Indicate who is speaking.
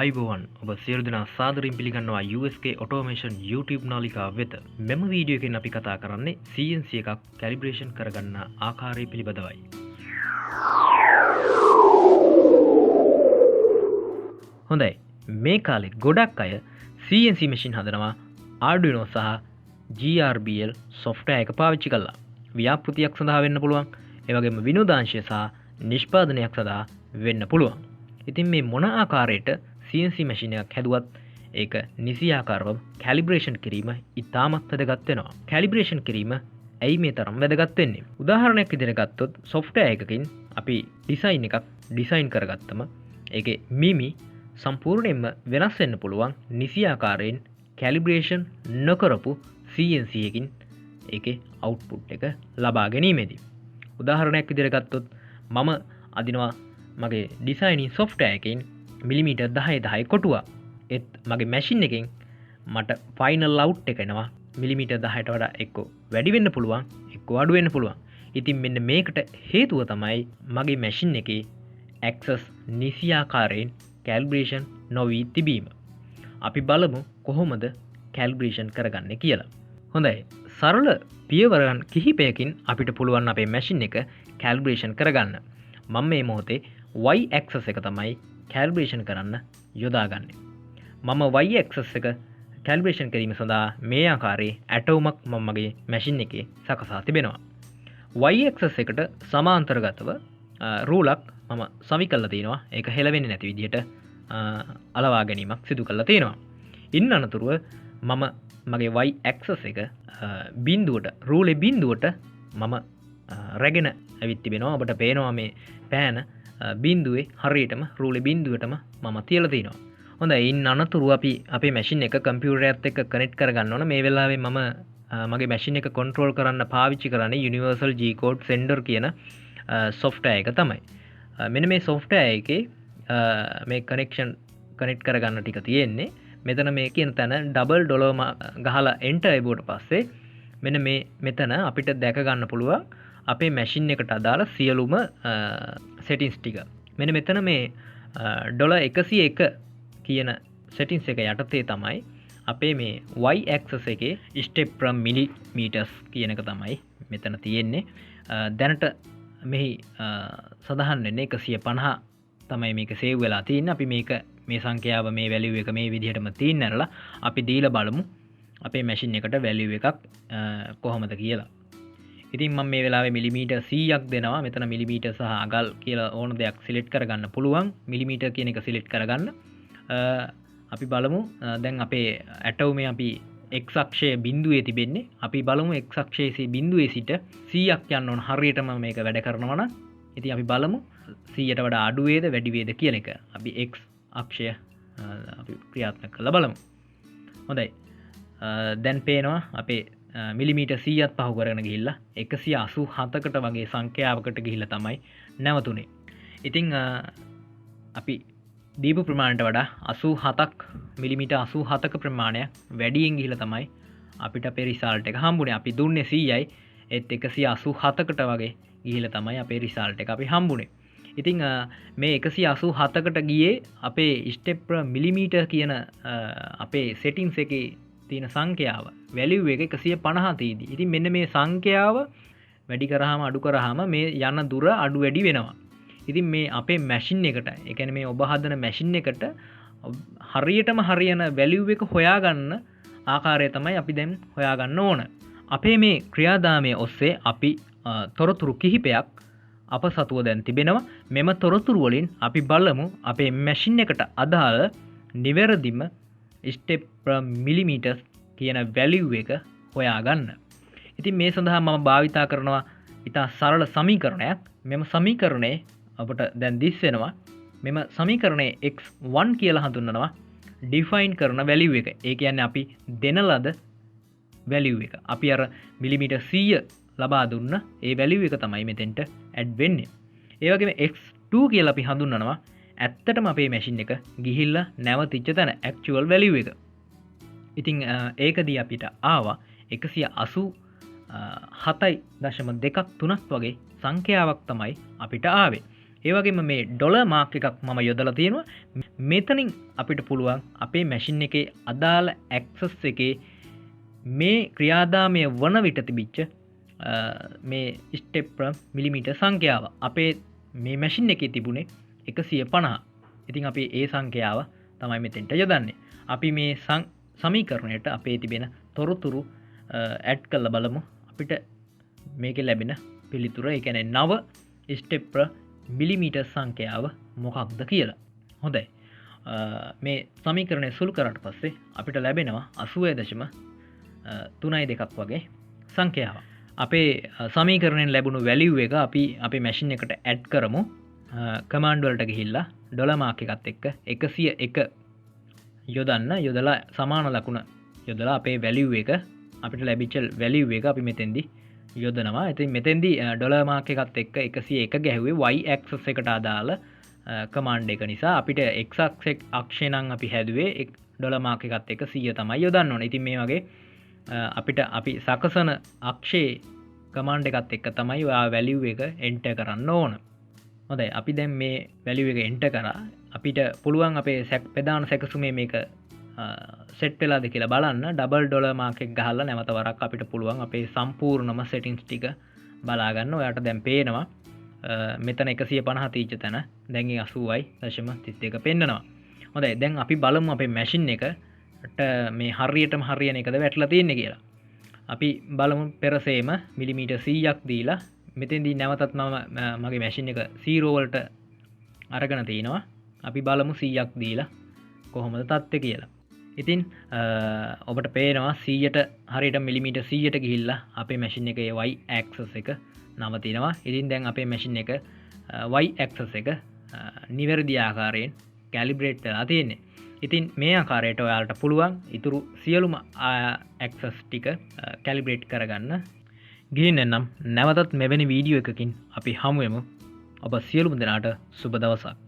Speaker 1: අයිබෝවන් ඔබ සියලු දෙනා සාදරයෙන් පිළිගන්නවා USK Automation YouTube නාලිකාව වෙත. මෙම වීඩියෝ එකෙන් අපි කතා කරන්නේ CNC එකක් calibration කරගන්න ආකාරය පිළිබඳවයි. හොඳයි. මේ කාලේ ගොඩක් අය CNC machine හදනවා Arduino සහ GRBL software එක පාවිච්චි කරලා. ව්‍යාපෘතියක් සඳහා වෙන්න පුළුවන්. ඒ වගේම විනෝදාංශය සහ නිෂ්පාදනයක් සඳහා වෙන්න පුළුවන්. ඉතින් මේ මොන ආකාරයට CNC machine එකක් හැදුවත් ඒක නිසි ආකාරව calibration කිරීම ඉතාමත් වැදගත් වෙනවා. calibration කිරීම ඇයි මේ තරම් වැදගත් වෙන්නේ? උදාහරණයක් විදිහට ගත්තොත් software එකකින් අපි design එකක් design කරගත්තම ඒකේ මිමි සම්පූර්ණයෙන්ම වෙනස් වෙන්න පුළුවන් නිසි ආකාරයෙන් calibration නොකරපු CNC එකකින් ඒකේ output එක ලබා ගැනීමේදී. උදාහරණයක් විදිහට ගත්තොත් මම අදිනවා මගේ ඩිසයිනින් software එකකින් මිලිමීටර් 10 කොටුවා. ඒත් මගේ මැෂින් එකෙන් මට ෆයිනල් අවුට් එක එනවා මිලිමීටර් 10ට වඩා එක්ක වැඩි වෙන්න පුළුවන් එක්ක අඩු වෙන්න පුළුවන්. ඉතින් මෙන්න මේකට හේතුව තමයි මගේ මැෂින් එකේ access නිසි ආකාරයෙන් calibration නොවී තිබීම. අපි බලමු කොහොමද calibration කරගන්නේ කියලා. හොඳයි. සරල පියවරන් කිහිපයකින් අපිට පුළුවන් අපේ මැෂින් එක calibration කරගන්න. මම මේ මොහොතේ y axis එක තමයි calibration කරන්න යොදාගන්නේ. මම y axis එක calibration කිරීම සඳහා මේ ආකාරයේ ඇටෝමක් මම මගේ මැෂින් එකේ සකසා තිබෙනවා. y axis එකට සමාන්තරගතව රූලක් මම සවි කරලා තියෙනවා. ඒක හෙලවෙන්නේ නැති විදිහට අලවා ගැනීමක් සිදු කරලා තියෙනවා. ඉන්න අනතුරුව මම මගේ y axis එක බිඳුවට රූලේ බිඳුවට මම රැගෙන ඇවිත් තිබෙනවා. ඔබට පේනවා මේ පෑන බිඳුවේ හරියටම රූලේ බිඳුවටම මම තියලා තිනවා. හොඳයි. ඉන්න අනතුරුව අපි අපේ මැෂින් එක කම්පියුටරයත් එක්ක කනෙක්ට් කරගන්න ඕන. මේ වෙලාවේ මම මගේ මැෂින් එක කන්ට්‍රෝල් කරන්න පාවිච්චි කරන්නේ Universal G Code Sender කියන software එක තමයි. මෙන්න මේ software එකේ මේ කනෙක්ට් කරගන්න ටික තියෙන්නේ. මෙතන මේ කියන තැන ඩබල් ඩොලර් ගහලා එන්ටර් එබුවට පස්සේ මෙන්න මේ මෙතන අපිට දැක ගන්න පුළුවන් අපේ මැෂින් එකට අදාළ සියලුම settings ටික. මෙන්න මෙතන මේ $101 කියන settings එක යටතේ තමයි අපේ මේ y axis එකේ step per millimeters කියන එක තමයි මෙතන තියෙන්නේ. දැනට මෙහි සඳහන් වෙන්නේ 150 තමයි මේක සේව් වෙලා තියෙන්නේ. අපි මේක මේ සංඛ්‍යාව මේ වැලියු එක මේ විදිහටම තියන්නරලා අපි දීලා බලමු අපේ මැෂින් එකට වැලියු එකක් කොහොමද කියලා. ඉතින් මම මේ වෙලාවේ මිලිමීටර් 100ක් දෙනවා. මෙතන මිලිමීටර් සහ අගල් කියලා ඕන දෙයක් සිලෙක්ට් කරගන්න පුළුවන්. මිලිමීටර් කියන එක සිලෙක්ට් කරගන්න. අපි බලමු දැන් අපේ ඇටෝමේ අපි x අක්ෂයේ බිඳුවේ තිබෙන්නේ. අපි බලමු x අක්ෂයේ බිඳුවේ සිට 100ක් යන්න ඕන හරියටම මේක වැඩ කරනවා නම්. ඉතින් අපි බලමු 100ට වඩා අඩු වේද වැඩි වේද කියන එක. අපි x අක්ෂය අපි ක්‍රියාත්මක කරලා බලමු. හොඳයි. දැන් පේනවා අපේ මිලිමීටර් 100ක් පහු කරගෙන ගිහිල්ලා 187කට වගේ සංඛ්‍යාවකට ගිහිල්ලා තමයි නැවතුනේ. ඉතින් අපි දීපු ප්‍රමාණයට වඩා 87ක් මිලිමීටර් 87ක ප්‍රමාණයක් වැඩියෙන් ගිහිල්ලා තමයි අපිට අපේ රිසල්ට් එක හම්බුනේ. අපි දුන්නේ 100යි ඒත් 187කට වගේ ගිහිල්ලා තමයි අපේ රිසල්ට් එක අපි හම්බුනේ. ඉතින් මේ 187කට ගියේ අපේ step per millimeter කියන අපේ settings එකේ තියෙන සංඛ්‍යාව value එක 150 තියෙදි. ඉතින් මෙන්න මේ සංඛ්‍යාව වැඩි කරාම අඩු කරාම මේ යන දුර අඩු වැඩි වෙනවා. ඉතින් මේ අපේ මැෂින් එකට, ඒ කියන්නේ මේ ඔබ හදන මැෂින් එකට හරියටම හරියන value එක හොයාගන්න ආකාරය තමයි අපි දැන් හොයාගන්න ඕන. අපේ මේ ක්‍රියාදාමයේ ඔස්සේ අපි තොරතුරු කිහිපයක් අප සතුව දැන් තිබෙනවා. මෙම තොරතුරු වලින් අපි බලමු අපේ මැෂින් එකට අදාළ නිවැරදිම step per millimeter කියන value එක හොයාගන්න. ඉතින් මේ සඳහා මම භාවිතා කරනවා ඉතා සරල සමීකරණයක්. මෙම සමීකරණය අපට දැන් දිස් වෙනවා. මෙම සමීකරණය x1 කියලා හඳුන්වනවා define කරන value එක. ඒ කියන්නේ අපි දෙන ලද value එක. අපි අර මිලිමීටර් 100 ලබා දුන්න ඒ value එක තමයි මෙතෙන්ට add වෙන්නේ. ඒ වගේම x2 කියලා අපි හඳුන්වනවා ඇත්තටම අපේ මැෂින් එක ගිහිල්ලා නැවතිච්ච තැන actual value එක. ඉතින් ඒකදී අපිට ආවා 187.2 වගේ සංඛ්‍යාවක් තමයි අපිට ආවේ. ඒ වගේම මේ ඩොලර් මාක් එකක් මම යොදලා තියෙනවා. මෙතනින් අපිට පුළුවන් අපේ මැෂින් එකේ අදාළ ඇක්සස් එකේ මේ ක්‍රියාදාමය වන විට තිබිච්ච මේ ස්ටෙප් මිලිමීටර් සංඛ්‍යාව අපේ මේ මැෂින් එකේ තිබුණේ 150. ඉතින් අපි ඒ සංඛ්‍යාව තමයි මෙතෙන්ට යොදන්නේ. අපි මේ සමීකරණයට අපේ තිබෙන තොරතුරු ඇඩ් කරලා බලමු. අපිට මේකේ ලැබෙන පිළිතුර ඒ කියන්නේ නව ස්ටෙප් මිලිමීටර් සංඛ්‍යාව මොකක්ද කියලා. හොඳයි. මේ සමීකරණය සුළු කරාට පස්සේ අපිට ලැබෙනවා 80.32ක් වගේ සංඛ්‍යාවක්. අපේ සමීකරණයෙන් ලැබුණු වැලියු එක අපි අපේ මැෂින් එකට ඇඩ් කරමු. කමාන්ඩ් වලට ගිහිල්ලා ඩොලර් මාක් එකත් එක්ක 101 යොදලා සමාන ලකුණ යොදලා අපේ වැලියු එක අපිට ලැබිච්ච වැලියු එක අපි මෙතෙන්දි යොදනවා. ඉතින් මෙතෙන්දි ඩොලර් මාක් එකත් එක්ක 101 ගැහුවේ y axis එකට අදාළ කමාන්ඩ් එක නිසා අපිට x අක්ෂය නම් අපි හැදුවේ ඩොලර් මාක් එකත් එක්ක 100 තමයි යොදන්න ඕනේ. ඉතින් මේ වගේ අපිට අපි සකසන අක්ෂයේ කමාන්ඩ් එකත් එක්ක තමයි ඔයා වැලියු එක එන්ටර් කරන්න ඕන. හොඳයි. අපි දැන් මේ වැලියු එක එන්ටර් කරා. අපිට පුළුවන් අපේ ප්‍රධාන සැකසුමේ මේක සෙට් වෙලාද කියලා බලන්න. ඩබල් ඩොලර් මාක් එක ගහලා නැවත වරක් අපිට පුළුවන් අපේ සම්පූර්ණම සෙටින්ග්ස් ටික බලා ගන්න. ඔයාට දැන් පේනවා මෙතන 150 තීච්ච තැන දැන් 80.32 පෙන්නනවා. හොඳයි. දැන් අපි බලමු අපේ මැෂින් එකට මේ හරියටම හරියන එකද වැටලා තියෙන්නේ කියලා. අපි බලමු පෙරසේම මිලිමීටර් 100ක් දීලා මෙතෙන්දී නැවතත් මම මගේ මැෂින් එක 0 වලට අරගෙන තිනවා. අපි බලමු 100ක් දීලා කොහොමද තත්ත්වය කියලා. ඉතින් ඔබට පේනවා 100ට හරියට මිලිමීටර් 100ට ගිහිල්ලා අපේ මැෂින් එකේ y axis එක නවතිනවා. ඉතින් දැන් අපේ මැෂින් එක y axis එක නිවැරදි ආකාරයෙන් calibrate වෙලා තියෙන්නේ. ඉතින් මේ ආකාරයට ඔයාලට පුළුවන් ඊතුරු සියලුම axis ටික calibrate කරගන්න. ගිහින් එන්නම් නැවතත් මෙවැනි වීඩියෝ එකකින් අපි හමු වෙමු. ඔබ සියලුම දෙනාට සුබ දවසක්.